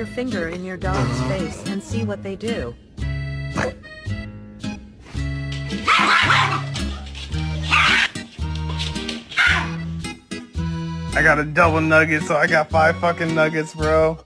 your finger in your dog's face and see what they do. I got a double nugget, so I got 5 fucking nuggets, bro.